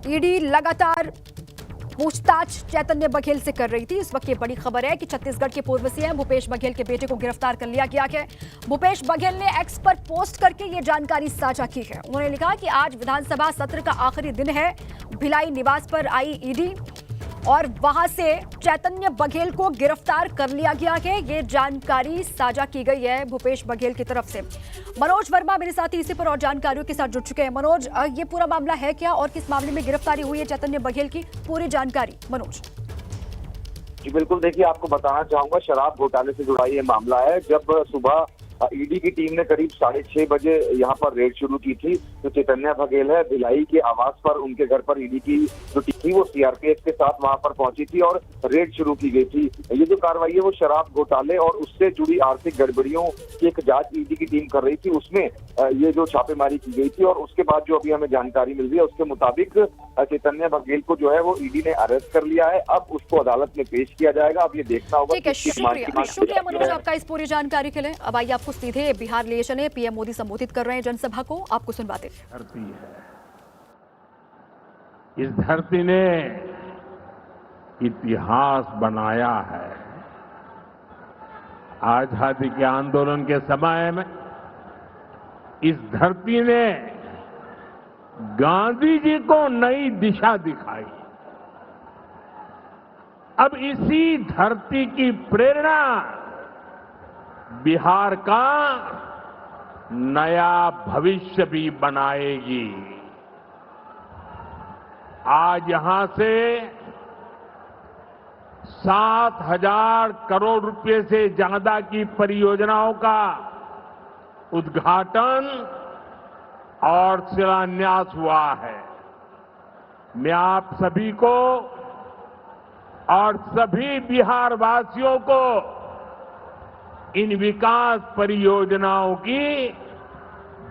ED लगातार पूछताछ चैतन्य बघेल से कर रही थी। इस वक्त ये बड़ी खबर है कि छत्तीसगढ़ के पूर्व सीएम भूपेश बघेल के बेटे को गिरफ्तार कर लिया गया है। भूपेश बघेल ने एक्स पर पोस्ट करके ये जानकारी साझा की है। उन्होंने लिखा कि आज विधानसभा सत्र का आखिरी दिन है। भिलाई निवास पर आई ईडी और वहां से चैतन्य बघेल को गिरफ्तार कर लिया गया है। ये जानकारी साझा की गई है भूपेश बघेल की तरफ से। मनोज वर्मा मेरे साथी इसी पर और जानकारियों के साथ जुड़ चुके हैं। मनोज, ये पूरा मामला है क्या और किस मामले में गिरफ्तारी हुई है चैतन्य बघेल की, पूरी जानकारी मनोज। जी बिल्कुल, देखिए आपको बताना चाहूंगा, शराब घोटाले से जुड़ा ये मामला है। जब सुबह ईडी की टीम ने करीब 6:30 बजे यहाँ पर रेड शुरू की थी, तो चैतन्य बघेल है भिलाई के आवास पर, उनके घर पर ईडी की जो टीम थी वो सीआरपीएफ के साथ वहां पर पहुंची थी और रेड शुरू की गई थी। ये जो कार्रवाई है वो शराब घोटाले और उससे जुड़ी आर्थिक गड़बड़ियों की एक जांच ईडी की टीम कर रही थी, उसमें ये जो छापेमारी की गई थी। और उसके बाद जो अभी हमें जानकारी मिल रही है उसके मुताबिक चैतन्य बघेल को जो है वो ईडी ने अरेस्ट कर लिया है। अब उसको अदालत में पेश किया जाएगा। अब ये देखना होगा। ठीक है, शुक्रिया मनोज आपका इस पूरी जानकारी के लिए। अब आइए आपको सीधे बिहार ले चले। पीएम मोदी संबोधित कर रहे हैं जनसभा को, आपको सुनवाते। धरती है, इस धरती ने इतिहास बनाया है। आजादी के आंदोलन के समय में इस धरती ने गांधी जी को नई दिशा दिखाई। अब इसी धरती की प्रेरणा बिहार का नया भविष्य भी बनाएगी। आज यहां से 7,000 करोड़ रुपए से ज्यादा की परियोजनाओं का उद्घाटन और शिलान्यास हुआ है। मैं आप सभी को और सभी बिहार वासियों को इन विकास परियोजनाओं की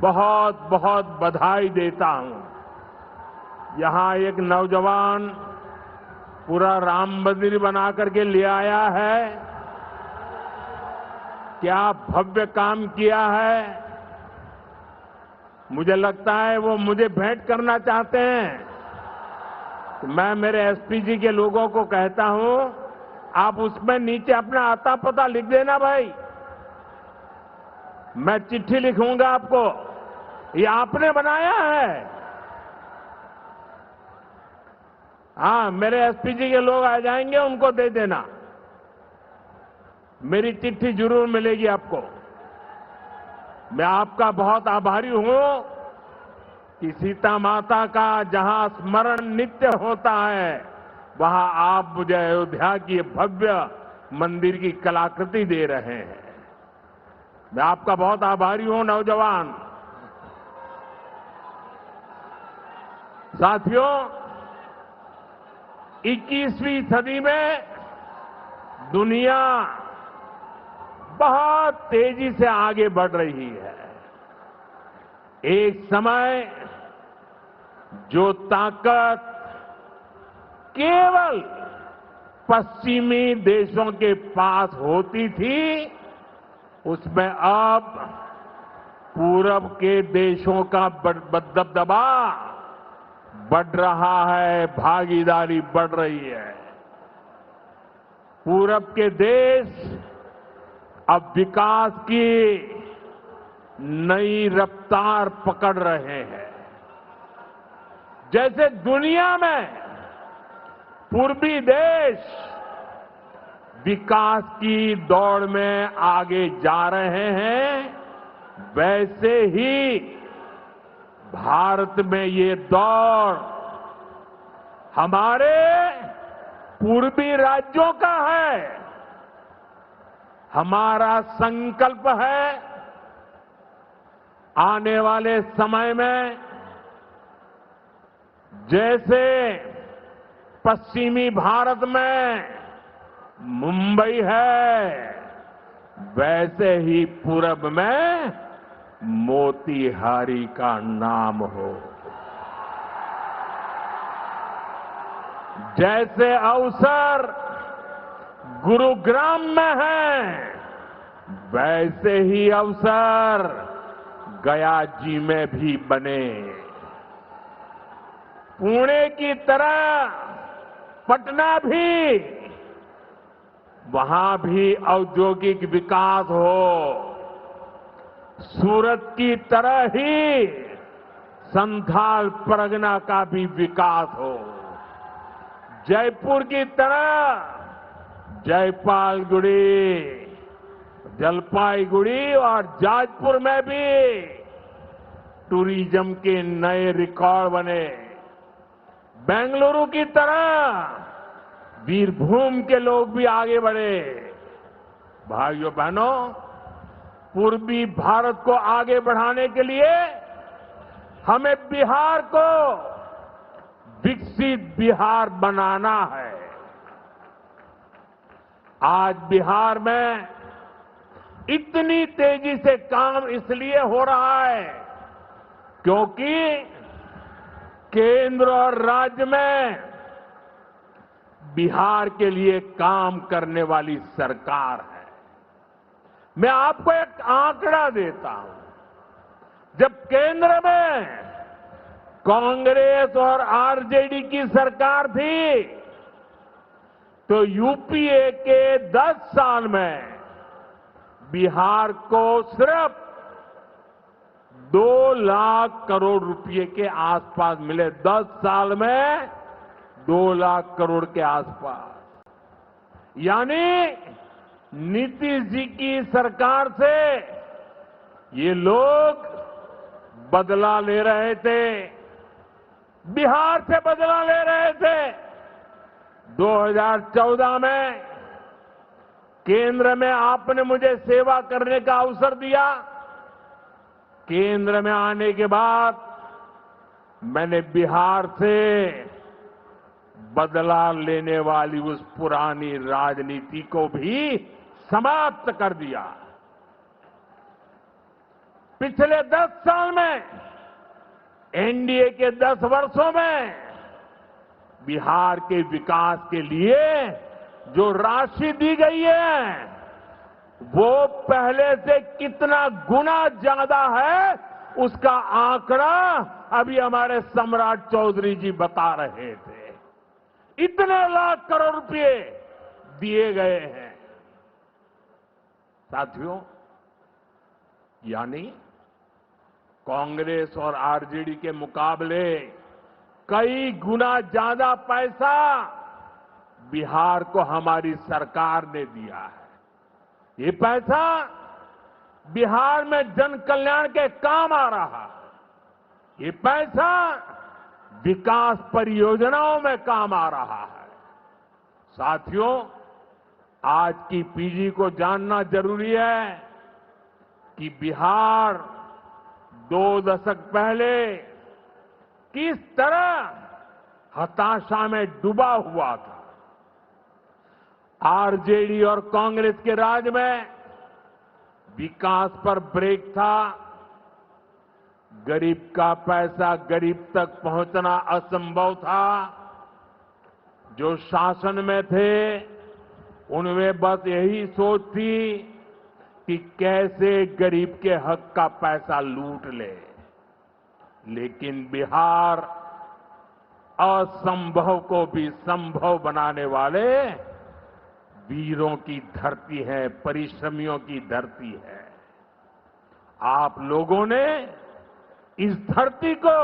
बहुत बहुत बधाई देता हूं। यहां एक नौजवान पूरा राम मंदिर बना करके ले आया है। क्या भव्य काम किया है। मुझे लगता है वो मुझे भेंट करना चाहते हैं। तो मैं मेरे एसपी जी के लोगों को कहता हूं, आप उसमें नीचे अपना आता पता लिख देना भाई। मैं चिट्ठी लिखूंगा आपको, ये आपने बनाया है। हाँ, मेरे एसपी जी के लोग आ जाएंगे, उनको दे देना। मेरी चिट्ठी जरूर मिलेगी आपको। मैं आपका बहुत आभारी हूं कि सीता माता का जहां स्मरण नित्य होता है, वहां आप मुझे अयोध्या की भव्य मंदिर की कलाकृति दे रहे हैं। मैं आपका बहुत आभारी हूं नौजवान साथियों। 21वीं सदी में दुनिया बहुत तेजी से आगे बढ़ रही है। एक समय जो ताकत केवल पश्चिमी देशों के पास होती थी, उसमें अब पूरब के देशों का दबदबा बढ़ रहा है, भागीदारी बढ़ रही है। पूरब के देश अब विकास की नई रफ्तार पकड़ रहे हैं। जैसे दुनिया में पूर्वी देश विकास की दौड़ में आगे जा रहे हैं, वैसे ही भारत में ये दौड़ हमारे पूर्वी राज्यों का है। हमारा संकल्प है आने वाले समय में जैसे पश्चिमी भारत में मुंबई है, वैसे ही पूरब में मोतीहारी का नाम हो। जैसे अवसर गुरुग्राम में है, वैसे ही अवसर गया जी में भी बने। पुणे की तरह पटना भी, वहां भी औद्योगिक विकास हो। सूरत की तरह ही संथाल परगना का भी विकास हो। जयपुर की तरह जयपालगुड़ी, जलपाईगुड़ी और जाजपुर में भी टूरिज्म के नए रिकॉर्ड बने। बेंगलुरु की तरह वीरभूम के लोग भी आगे बढ़े। भाइयों बहनों, पूर्वी भारत को आगे बढ़ाने के लिए हमें बिहार को विकसित बिहार बनाना है। आज बिहार में इतनी तेजी से काम इसलिए हो रहा है क्योंकि केंद्र और राज्य में बिहार के लिए काम करने वाली सरकार है। मैं आपको एक आंकड़ा देता हूं। जब केंद्र में कांग्रेस और आरजेडी की सरकार थी तो यूपीए के 10 साल में बिहार को सिर्फ 2 लाख करोड़ रुपए के आसपास मिले। 10 साल में 2 लाख करोड़ के आसपास। यानी नीतीश जी की सरकार से ये लोग बदला ले रहे थे, बिहार से बदला ले रहे थे। 2014 में केंद्र में आपने मुझे सेवा करने का अवसर दिया। केंद्र में आने के बाद मैंने बिहार से बदला लेने वाली उस पुरानी राजनीति को भी समाप्त कर दिया। पिछले 10 साल में, एनडीए के 10 वर्षों में बिहार के विकास के लिए जो राशि दी गई है वो पहले से कितना गुना ज्यादा है, उसका आंकड़ा अभी हमारे सम्राट चौधरी जी बता रहे थे। इतने लाख करोड़ रुपए दिए गए हैं। साथियों, यानी कांग्रेस और आरजेडी के मुकाबले कई गुना ज्यादा पैसा बिहार को हमारी सरकार ने दिया है। ये पैसा बिहार में जन कल्याण के काम आ रहा है। ये पैसा विकास परियोजनाओं में काम आ रहा है। साथियों, आज की पीढ़ी को जानना जरूरी है कि बिहार 2 दशक पहले किस तरह हताशा में डूबा हुआ था। आरजेडी और कांग्रेस के राज में विकास पर ब्रेक था। गरीब का पैसा गरीब तक पहुंचना असंभव था। जो शासन में थे उनमें बस यही सोच थी कि कैसे गरीब के हक का पैसा लूट ले। लेकिन बिहार असंभव को भी संभव बनाने वाले वीरों की धरती है, परिश्रमियों की धरती है। आप लोगों ने इस धरती को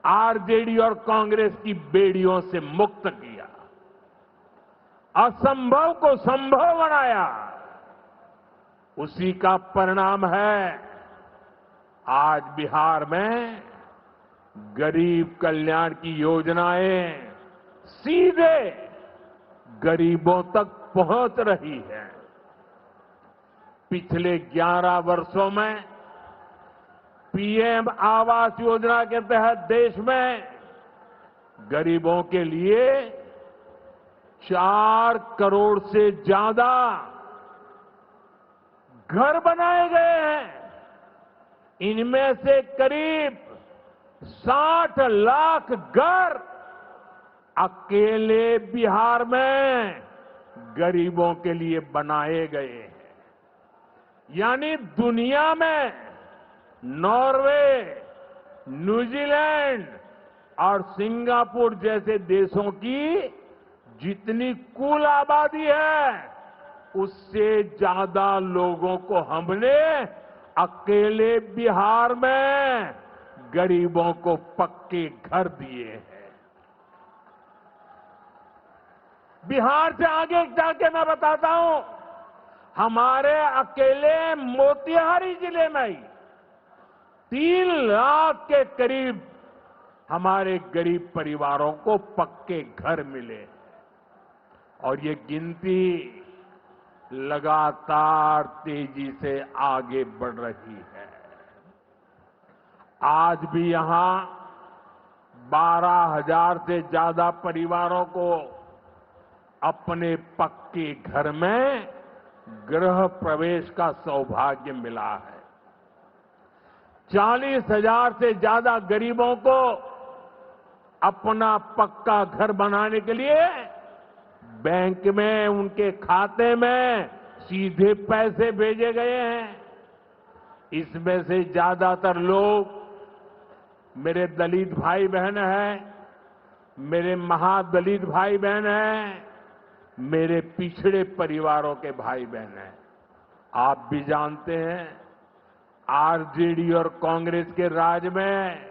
आरजेडी और कांग्रेस की बेड़ियों से मुक्त किया, असंभव को संभव बनाया। उसी का परिणाम है आज बिहार में गरीब कल्याण की योजनाएं सीधे गरीबों तक पहुंच रही है। पिछले 11 वर्षों में पीएम आवास योजना के तहत देश में गरीबों के लिए 4 करोड़ से ज्यादा घर बनाए गए हैं। इनमें से करीब 60 लाख घर अकेले बिहार में गरीबों के लिए बनाए गए हैं। यानी दुनिया में नॉर्वे, न्यूजीलैंड, और सिंगापुर जैसे देशों की जितनी कुल आबादी है उससे ज्यादा लोगों को हमने अकेले बिहार में गरीबों को पक्के घर दिए हैं। बिहार से आगे जाके मैं बताता हूं, हमारे अकेले मोतिहारी जिले में ही 3 लाख के करीब हमारे गरीब परिवारों को पक्के घर मिले और ये गिनती लगातार तेजी से आगे बढ़ रही है। आज भी यहां 12,000 से ज्यादा परिवारों को अपने पक्के घर में गृह प्रवेश का सौभाग्य मिला है। 40,000 से ज्यादा गरीबों को अपना पक्का घर बनाने के लिए बैंक में उनके खाते में सीधे पैसे भेजे गए हैं। इसमें से ज्यादातर लोग मेरे दलित भाई बहन हैं, मेरे महादलित भाई बहन हैं, मेरे पिछड़े परिवारों के भाई बहन हैं। आप भी जानते हैं आरजेडी और कांग्रेस के राज में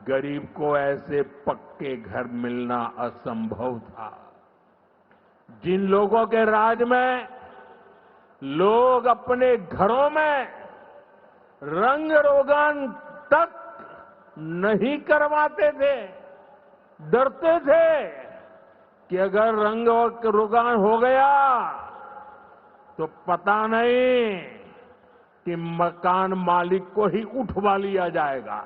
गरीब को ऐसे पक्के घर मिलना असंभव था। जिन लोगों के राज में लोग अपने घरों में रंग रोगन तक नहीं करवाते थे, डरते थे कि अगर रंग रोगन हो गया तो पता नहीं कि मकान मालिक को ही उठवा लिया जाएगा।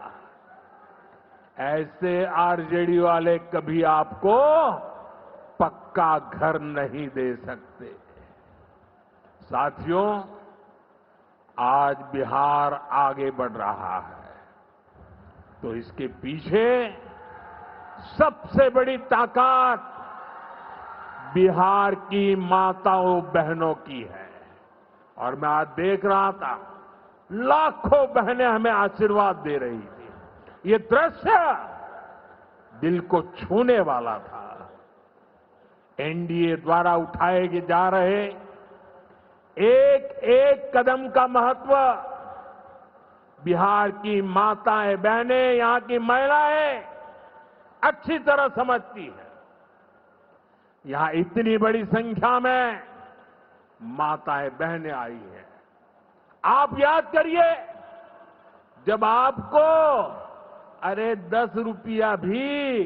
ऐसे आरजेडी वाले कभी आपको पक्का घर नहीं दे सकते। साथियों, आज बिहार आगे बढ़ रहा है तो इसके पीछे सबसे बड़ी ताकत बिहार की माताओं बहनों की है। और मैं आज देख रहा था लाखों बहनें हमें आशीर्वाद दे रही थी। ये दृश्य दिल को छूने वाला था। एनडीए द्वारा उठाए जा रहे एक एक कदम का महत्व बिहार की माताएं बहनें, यहां की महिलाएं अच्छी तरह समझती है। यहां इतनी बड़ी संख्या में माताएं बहनें आई हैं। आप याद करिए, जब आपको 10 रुपया भी